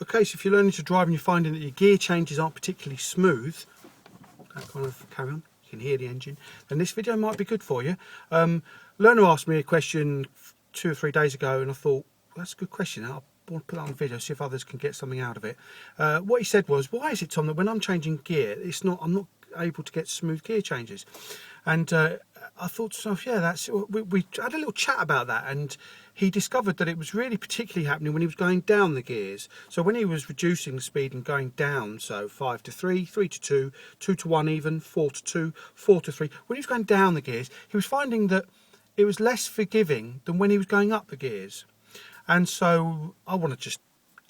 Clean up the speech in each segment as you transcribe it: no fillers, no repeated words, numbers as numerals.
Okay, so if you're learning to drive and you're finding that your gear changes aren't particularly smooth, that kind of carry on, you can hear the engine, then this video might be good for you. Learner asked me a question 2 or 3 days ago, and I thought, well, that's a good question. I'll want to put that on video, see if others can get something out of it. What he said was, why is it, Tom, that when I'm changing gear, I'm not able to get smooth gear changes? And I thought to myself, yeah, we had a little chat about that, and he discovered that it was really particularly happening when he was going down the gears. So when he was reducing the speed and going down, so 5 to 3, 3 to 2, 2 to 1 even, 4 to 2, 4 to 3, when he was going down the gears, he was finding that it was less forgiving than when he was going up the gears. And so I want to just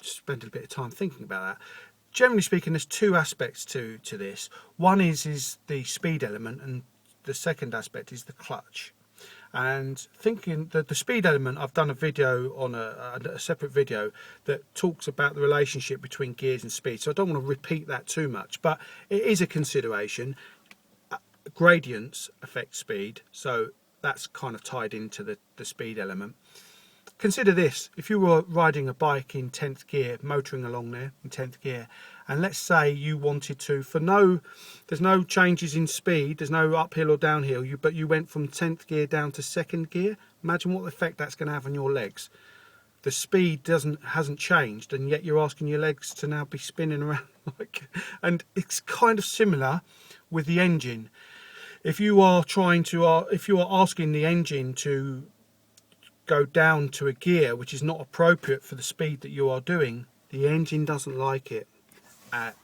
spend a bit of time thinking about that. Generally speaking, there's 2 aspects to this. One is the speed element, and the second aspect is the clutch. And thinking that the speed element, I've done a video on a separate video that talks about the relationship between gears and speed, so I don't want to repeat that too much, but it is a consideration. Gradients affect speed, so that's kind of tied into the speed element. Consider this: if you were riding a bike in 10th gear, motoring along there in 10th gear, and let's say you wanted to, there's no changes in speed, there's no uphill or downhill, but you went from 10th gear down to 2nd gear. Imagine what effect that's going to have on your legs. The speed hasn't changed, and yet you're asking your legs to now be spinning around and it's kind of similar with the engine. If you are asking the engine to go down to a gear which is not appropriate for the speed that you are doing, the engine doesn't like it.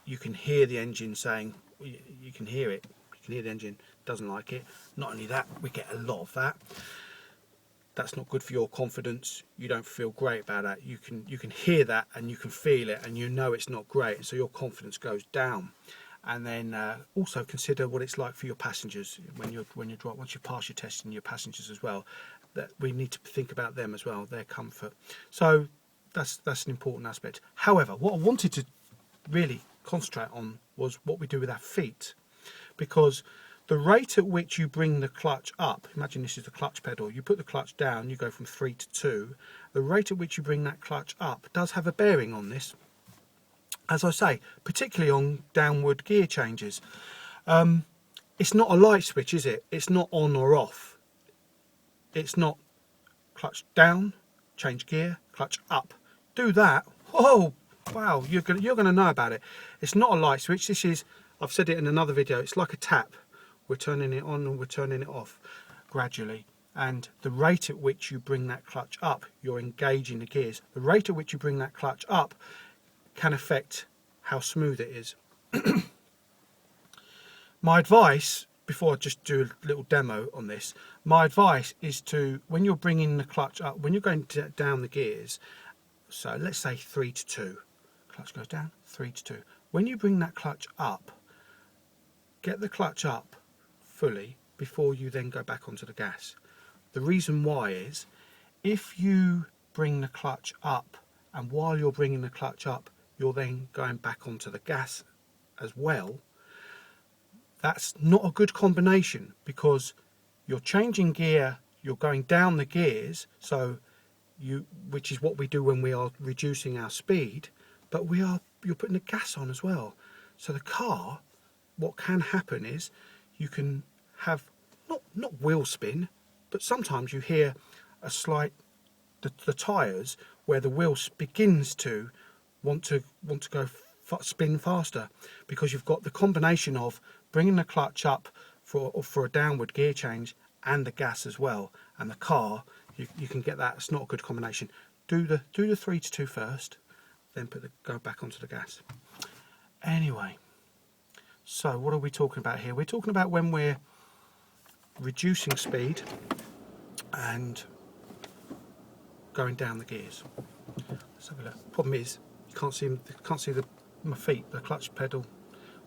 You can hear the engine saying, you can hear it, you can hear the engine doesn't like it. Not only that, we get a lot of that. That's not good for your confidence. You don't feel great about that. You can hear that, and you can feel it, and you know it's not great, so your confidence goes down. And then also consider what it's like for your passengers when you once you pass your test, and your passengers as well. That we need to think about them as well, their comfort. So that's an important aspect. However, what I wanted to really concentrate on was what we do with our feet, because the rate at which you bring the clutch up, imagine this is the clutch pedal, you put the clutch down, you go from 3 to 2, the rate at which you bring that clutch up does have a bearing on this, as I say, particularly on downward gear changes. It's not a light switch, is it? It's not on or off. It's not clutch down, change gear, clutch up. Do that, whoa, wow, you're gonna know about it. It's not a light switch. This is, I've said it in another video, it's like a tap. We're turning it on and we're turning it off gradually. And the rate at which you bring that clutch up, you're engaging the gears. The rate at which you bring that clutch up can affect how smooth it is. My advice, before I just do a little demo on this, my advice is to, when you're bringing the clutch up, when you're going down the gears, so let's say 3 to 2, clutch goes down, 3 to 2. When you bring that clutch up, get the clutch up fully before you then go back onto the gas. The reason why is, if you bring the clutch up, and while you're bringing the clutch up, you're then going back onto the gas as well, that's not a good combination, because you're changing gear, you're going down the gears, which is what we do when we are reducing our speed, but you're putting the gas on as well. So the car, what can happen is you can have not wheel spin, but sometimes you hear a slight the tyres where the wheel begins to want to go spin faster, because you've got the combination of bringing the clutch up for a downward gear change and the gas as well. And the car, you can get that. It's not a good combination. Do the 3 to 2 first, then go back onto the gas. Anyway, so what are we talking about here? We're talking about when we're reducing speed and going down the gears. Let's have a look. Problem is, you can't see my feet, the clutch pedal,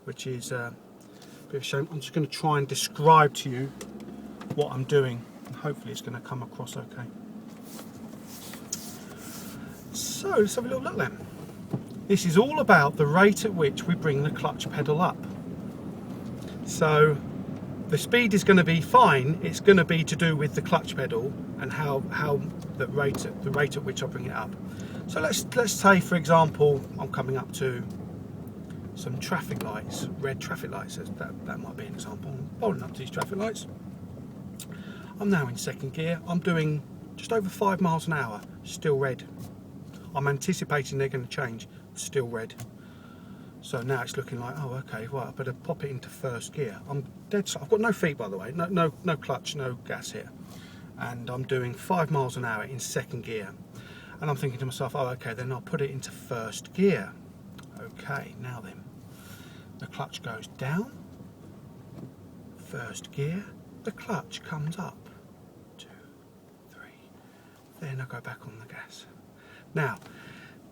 which is a bit of a shame. I'm just going to try and describe to you what I'm doing, and hopefully it's going to come across okay. So let's have a little look then. This is all about the rate at which we bring the clutch pedal up. So the speed is going to be fine. It's going to be to do with the clutch pedal and how the rate at which I bring it up. So let's say, for example, I'm coming up to some traffic lights, red traffic lights. That might be an example. I'm bowling up to these traffic lights. I'm now in second gear. I'm doing just over 5 miles an hour, still red. I'm anticipating they're going to change, still red. So now it's looking like, oh, okay, well, I better pop it into first gear. I'm dead. I've got no feet, by the way, no clutch, no gas here, and I'm doing 5 miles an hour in second gear. And I'm thinking to myself, oh, okay, then I'll put it into first gear. Okay, now then, the clutch goes down, first gear, the clutch comes up, 2, 3, then I go back on the gas. Now,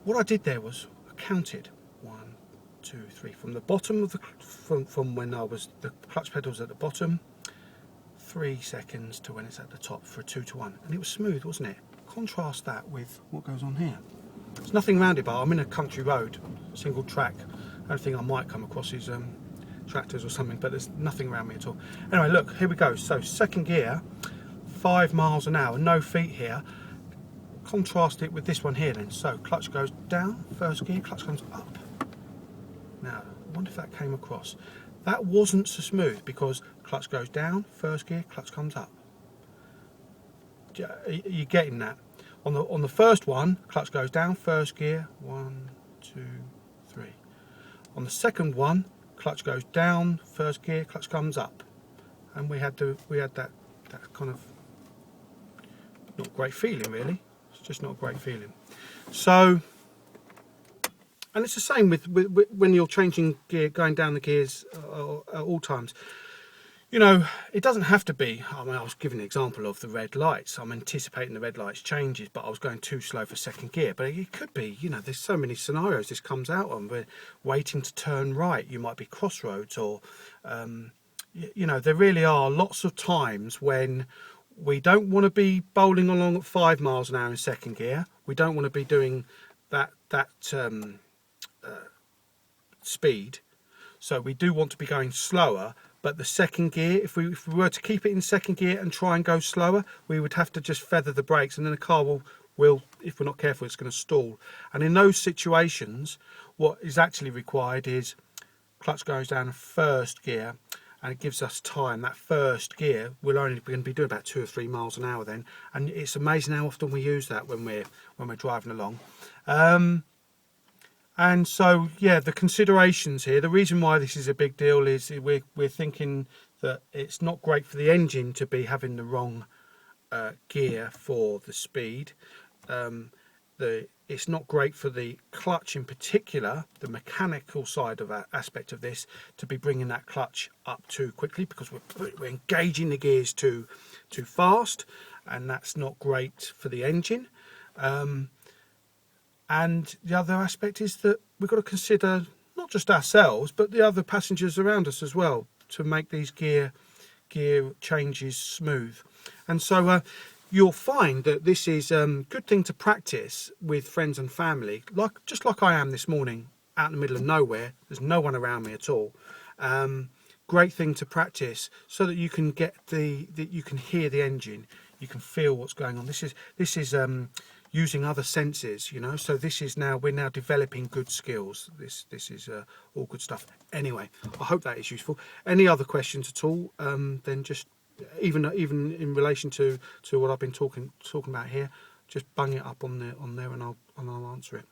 what I did there was I counted 1, 2, 3 from the bottom of the from when the clutch pedals at the bottom, 3 seconds to when it's at the top for a 2 to 1, and it was smooth, wasn't it? Contrast that with what goes on here. There's nothing around it, but I'm in a country road, single track. The only thing I might come across is tractors or something, but there's nothing around me at all. Anyway, look, here we go. So second gear, 5 miles an hour, no feet here. Contrast it with this one here then. So clutch goes down, first gear, clutch comes up. Now, I wonder if that came across. That wasn't so smooth because clutch goes down, first gear, clutch comes up. You're getting that. On the first one, clutch goes down, first gear, 1, 2, 3. On the second one, clutch goes down, first gear, clutch comes up, and we had that kind of not great feeling really. It's just not a great feeling. So, and it's the same with when you're changing gear, going down the gears at all times. You know, it doesn't have to be. I mean, I was giving an example of the red lights. I'm anticipating the red lights changes, but I was going too slow for second gear. But it could be, you know, there's so many scenarios this comes out on. We're waiting to turn right. You might be crossroads, or, you know, there really are lots of times when we don't want to be bowling along at 5 miles an hour in second gear. We don't want to be doing that speed. So we do want to be going slower. But the second gear, if we were to keep it in second gear and try and go slower, we would have to just feather the brakes, and then the car will, if we're not careful, it's going to stall. And in those situations, what is actually required is clutch goes down first gear, and it gives us time. That first gear, we're only going to be doing about 2 or 3 miles an hour then, and it's amazing how often we use that when we're driving along. And so, yeah, the considerations here, the reason why this is a big deal is we're thinking that it's not great for the engine to be having the wrong gear for the speed. It's not great for the clutch in particular, the mechanical side of that aspect of this, to be bringing that clutch up too quickly, because we're engaging the gears too fast, and that's not great for the engine. And the other aspect is that we've got to consider not just ourselves, but the other passengers around us as well, to make these gear changes smooth. And so you'll find that this is a good thing to practice with friends and family, just like I am this morning, out in the middle of nowhere. There's no one around me at all. Great thing to practice so that you can get you can hear the engine, you can feel what's going on. This is using other senses, you know. So we're now developing good skills. This is all good stuff. Anyway, I hope that is useful. Any other questions at all? Then just even in relation to what I've been talking about here, just bung it up on there, and I'll answer it.